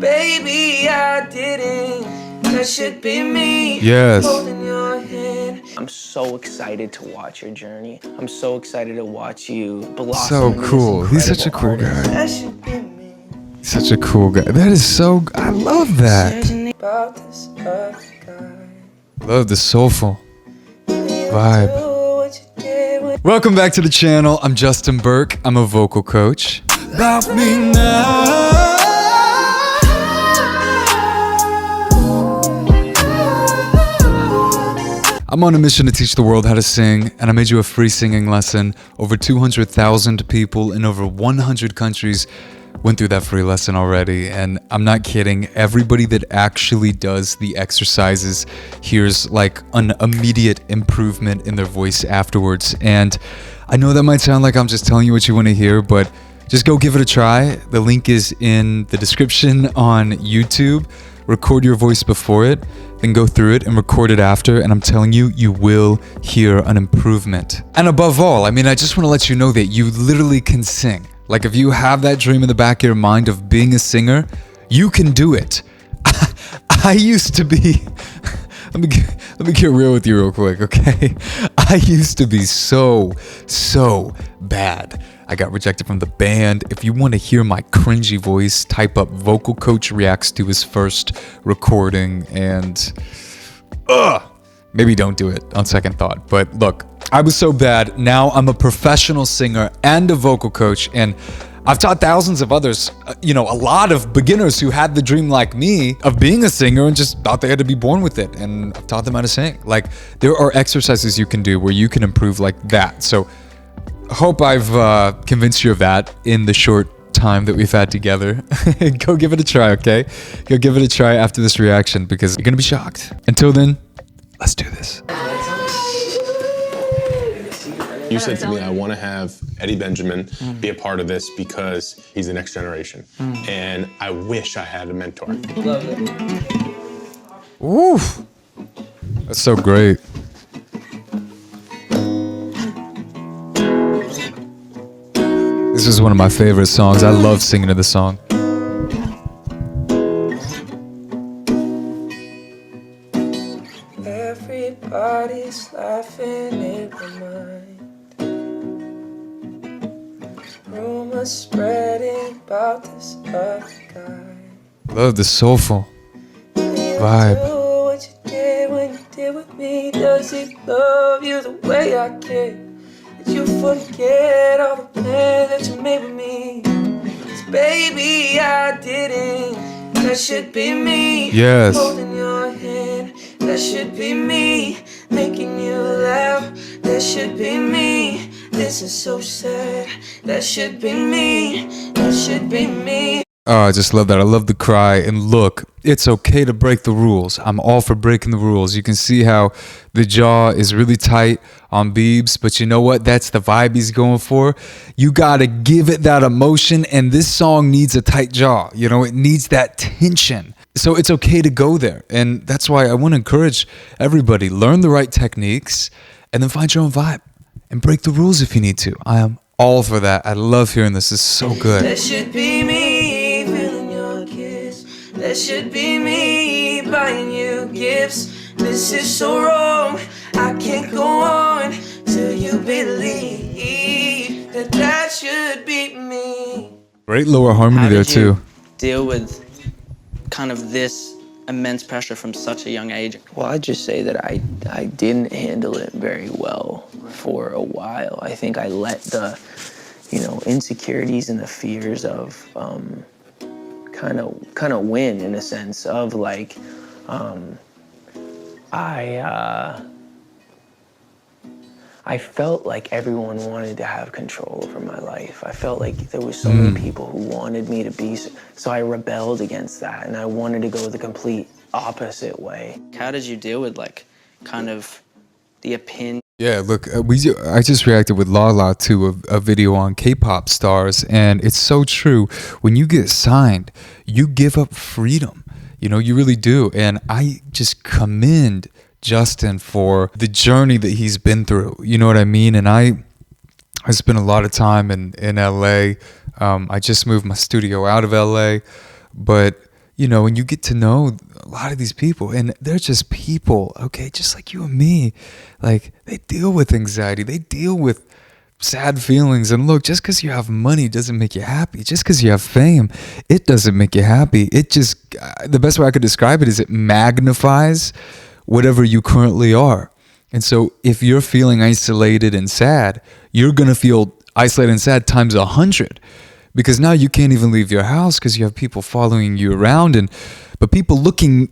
Baby, I didn't. That should be me. Yes. Holding your hand. I'm so excited to watch your journey. I'm so excited to watch you blossom. So into this cool. He's such a incredible cool artist. guy. That should be me. Such a cool guy. That is so. I love that. About this other guy. Love the soulful vibe. Do what you did with Welcome back to the channel. I'm Justin Burke. I'm a vocal coach. About me now. I'm on a mission to teach the world how to sing, and I made you a free singing lesson. Over 200,000 people in over 100 countries went through that free lesson already, and I'm not kidding. Everybody that actually does the exercises hears like an immediate improvement in their voice afterwards. And I know that might sound like I'm just telling you what you want to hear, but just go give it a try. The link is in the description on YouTube. Record your voice before it, then go through it and record it after, and I'm telling you, you will hear an improvement. And above all, I just want to let you know that you literally can sing. Like, if you have that dream in the back of your mind of being a singer, you can do it. I used to be, let me get real with you real quick, okay? I used to be so bad. I got rejected from the band. If you want to hear my cringy voice, type up vocal coach reacts to his first recording, and maybe don't do it on second thought. But look, I was so bad. Now I'm a professional singer and a vocal coach, and I've taught thousands of others, a lot of beginners who had the dream like me of being a singer and just thought they had to be born with it. And I've taught them how to sing. Like, there are exercises you can do where you can improve like that. So hope I've convinced you of that in the short time that we've had together. Go give it a try, okay? Go give it a try after this reaction, because you're gonna be shocked. Until then, let's do this. You said to me, I want to have Eddie Benjamin be a part of this because he's the next generation. And I wish I had a mentor. love it. Oof. That's so great. This is one of my favorite songs. I love singing to the song. Everybody's laughing in my mind. Rumors spreading about this other guy. Love the soulful vibe. Do what you did when you did with me. Does he love you the way I care? Did you forget all the plans that you made with me? 'Cause baby, I didn't. That should be me. Yes. Holding your hand. That should be me. Making you laugh. That should be me. This is so sad. That should be me. That should be me. Oh, I just love that. I love the cry. And look, it's okay to break the rules. I'm all for breaking the rules. You can see how the jaw is really tight on Biebs, but you know what? That's the vibe he's going for. You gotta give it that emotion, and this song needs a tight jaw. It needs that tension. So it's okay to go there. And that's why I want to encourage everybody, learn the right techniques and then find your own vibe and break the rules if you need to. I am all for that. I love hearing this. It's so good. That should be me, feeling your kiss. That should be me, buying you gifts. This is so wrong, I can't go on till you believe that that should be me. Great lower harmony How there did you too. deal with kind of this immense pressure from such a young age? Well, I'd just say that I didn't handle it very well for a while. I think I let the, insecurities and the fears of kind of win, in a sense of like, I felt like everyone wanted to have control over my life. I felt like there was so many people who wanted me to be, so I rebelled against that, and I wanted to go the complete opposite way. How did you deal with like kind of the opinion? Yeah, look, I just reacted with Lala to a video on K-pop stars, and it's so true. When you get signed, you give up freedom. You really do. And I just commend Justin for the journey that he's been through. You know what I mean? And I spent a lot of time in LA. I just moved my studio out of LA, but and you get to know a lot of these people, and they're just people, okay, just like you and me. Like, they deal with anxiety, they deal with sad feelings. And look, just because you have money doesn't make you happy. Just because you have fame, it doesn't make you happy. It just, the best way I could describe it is it magnifies whatever you currently are. And so if you're feeling isolated and sad, you're going to feel isolated and sad times 100, because now you can't even leave your house because you have people following you around. But people looking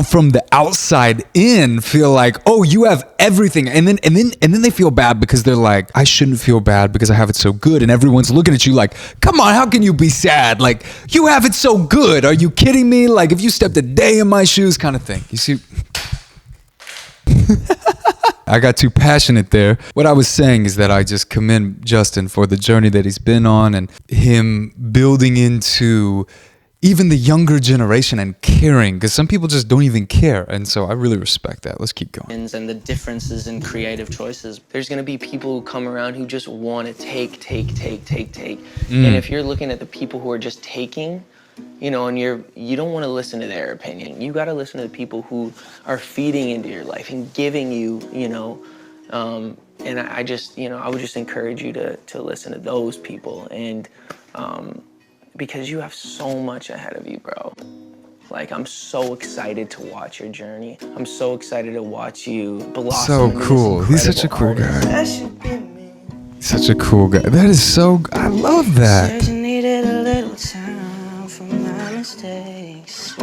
from the outside in feel like, oh, you have everything. And then they feel bad because they're like, I shouldn't feel bad because I have it so good. And everyone's looking at you like, come on, how can you be sad? Like, you have it so good. Are you kidding me? Like, if you stepped a day in my shoes, kind of thing. You see? I got too passionate there. What I was saying is that I just commend Justin for the journey that he's been on, and him building into even the younger generation and caring, because some people just don't even care. And so I really respect that. Let's keep going. And the differences in creative choices. There's gonna be people who come around who just want to take. And if you're looking at the people who are just taking, and you don't want to listen to their opinion. You got to listen to the people who are feeding into your life and giving you, and I just, I would just encourage you to listen to those people, and because you have so much ahead of you, bro. Like, I'm so excited to watch your journey. I'm so excited to watch you blossom. So cool. He's such a cool guy. Such a cool guy. That is so, I love that. Said you needed a little time for my mistakes.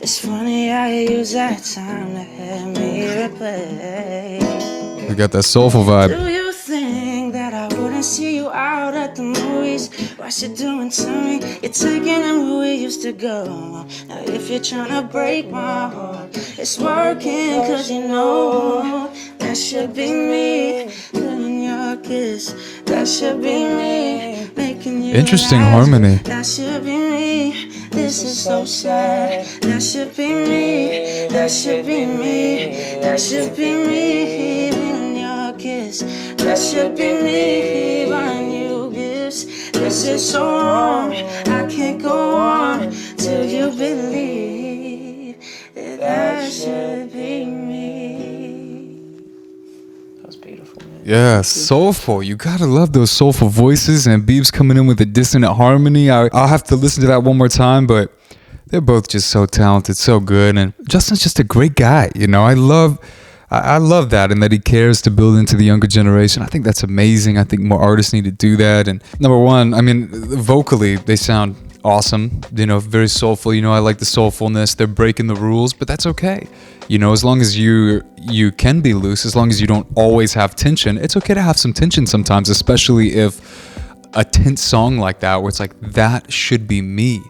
It's funny how you use that time to have me replay. We got that soulful vibe. Do you think that I wouldn't see you out at the movies? What you doing to me? You're taking them where we used to go. Now if you're trying to break my heart, it's working, cause you know that should be me. Feeling your kiss, that should be me. Making you Interesting laugh, harmony. that should be me. This is so sad. That should be me. That should be me. That should be me. Feeling your kiss, that should be me. Buying you gifts, this is so wrong. I can't go on till you believe that that should be me. That was beautiful, man. Yeah, soulful. You gotta love those soulful voices, and Biebs coming in with a dissonant harmony. I'll have to listen to that one more time, but they're both just so talented, so good. And Justin's just a great guy. I love that, and that he cares to build into the younger generation. I think that's amazing. I think more artists need to do that. And number one, I mean, vocally, they sound awesome, very soulful. I like the soulfulness. They're breaking the rules, but that's okay. As long as you can be loose, as long as you don't always have tension, it's okay to have some tension sometimes, especially if a tense song like that, where it's like, that should be me.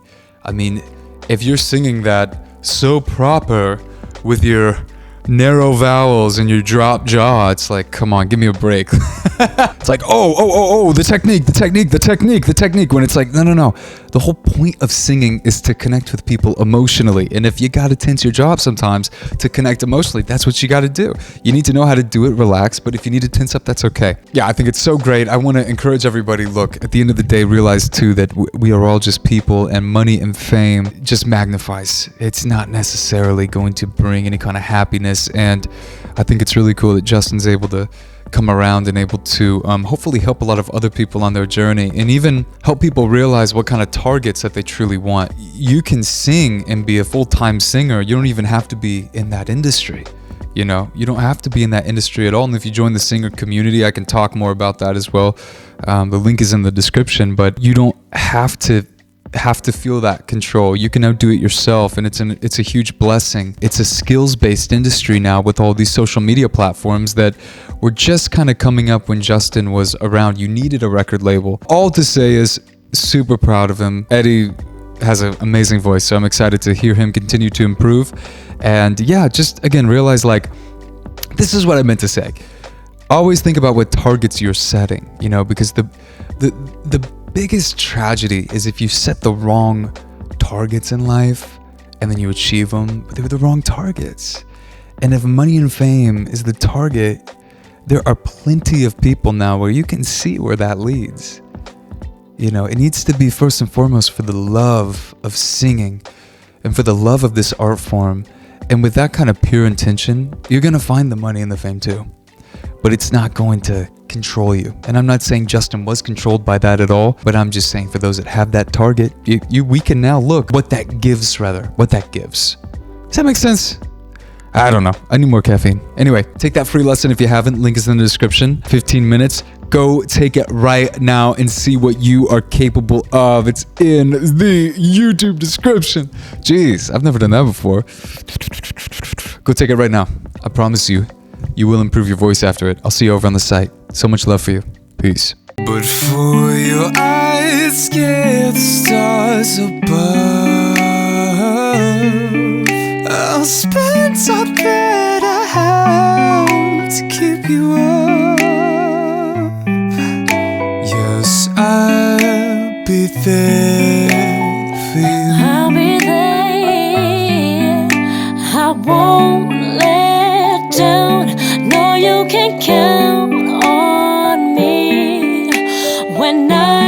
I mean, if you're singing that so proper with your narrow vowels and your drop jaw, it's like, come on, give me a break. It's like, the technique, when it's like, no. The whole point of singing is to connect with people emotionally. And if you gotta tense your jaw sometimes to connect emotionally, that's what you gotta do. You need to know how to do it, relax, but if you need to tense up, that's okay. Yeah, I think it's so great. I wanna encourage everybody, look, at the end of the day, realize too that we are all just people, and money and fame just magnifies. It's not necessarily going to bring any kind of happiness. And I think it's really cool that Justin's able to come around and able to hopefully help a lot of other people on their journey, and even help people realize what kind of targets that they truly want. You can sing and be a full-time singer. You don't even have to be in that industry. You don't have to be in that industry at all. And if you join the singer community, I can talk more about that as well. The link is in the description, but you don't have to feel that control. You can now do it yourself, and it's a huge blessing. It's a skills-based industry now with all these social media platforms that were just kind of coming up when Justin was around. You needed a record label. All to say is, super proud of him. Eddie has an amazing voice, so I'm excited to hear him continue to improve. And yeah, just again, realize, like, this is what I meant to say. Always think about what targets you're setting, because the biggest tragedy is if you set the wrong targets in life and then you achieve them, but they were the wrong targets. And if money and fame is the target, there are plenty of people now where you can see where that leads. You know, it needs to be first and foremost for the love of singing and for the love of this art form. And with that kind of pure intention, you're going to find the money and the fame too. But it's not going to control you. And I'm not saying Justin was controlled by that at all, but I'm just saying for those that have that target, we can now look what that gives. Does that make sense? I don't know. I need more caffeine. Anyway, take that free lesson if you haven't. Link is in the description. 15 minutes. Go take it right now and see what you are capable of. It's in the YouTube description. Jeez, I've never done that before. Go take it right now. I promise you, you will improve your voice after it. I'll see you over on the site. So much love for you. Peace. But for your eyes, get the stars above. I'll spend all that I have to keep you up. Yes, I'll be there for you. I'll be there. I won't let down. No, you can count on me when I